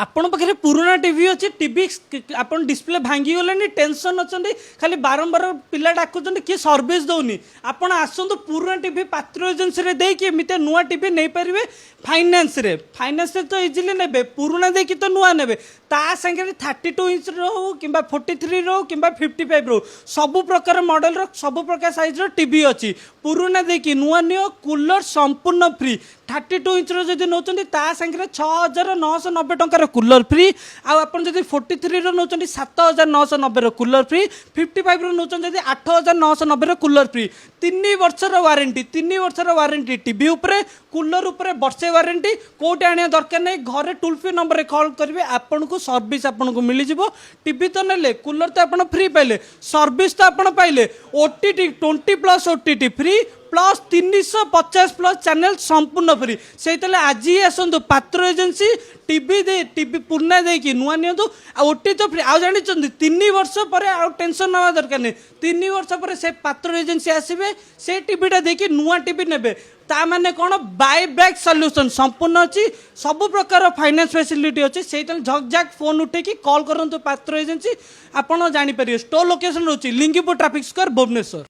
आपण पाखे पुराना टीवी अच्छी टीवी आप डिस्प्ले भांगी गले टेंशन अच्छा खाली बारंबार पिला डाकुं किए सर्विस दौनी आपड़ आसतु पुराना टीवी पात्र एजेन्सी देकी एमती नुआ टीवी नहीं पारे फाइनान्स तो इजिली ने पुराना देकी तो नुआ ने ता सागे 32 इंच रो कि 43 रो कि 55 रो सबु प्रकार मॉडल रो सबु प्रकार साइज रो टीवी अच्छी पुराना देकी नुआ नियो कूलर संपूर्ण फ्री 32 इंच रो जदि नौचंदी ता संगे 6990 टंकार कूलर फ्री आप जब 43 रो नौचंदी 7990 रो कूलर फ्री 55 रो नौचंदी जदि 8990 रो कूलर फ्री 3 वर्षर वारंटी टीवी उपरे कूलर उपरे वर्षे वारंटी कोटे आनिया दरकार नहीं घरे टोल फ्री नंबर रे कॉल करेंगे आपन को सर्विस आपन को मिल जिवो टीवी तो नेले कूलर तो आपन फ्री पाइले सर्विस तो आपन पाइले OTT 20+ OTT free plus 350 plus channel संपूर्ण फ्री से आज ही आसतु पात्र एजेन्सी टीवी पुराना देकी नुआ नियंतु ओटी तो फ्री आउ जानी 3 वर्ष पर आउ टेंशन ना दरकार नहीं 3 वर्ष पर से पात्र एजेन्सी आसबे से टीवीटा देखी नुआ टीवी नेबे ता माने कौन बाय बैक सॉल्यूशन संपूर्ण अच्छी सब प्रकार फाइनेंस फैसिलिटी अच्छी से झकझाक फोन उठे कॉल करंतु पात्र एजेन्सी आपड़ जापर स्टोर लोकेशन रोचे लिंगीपुर ट्रैफिक स्क्वायर भुवनेश्वर।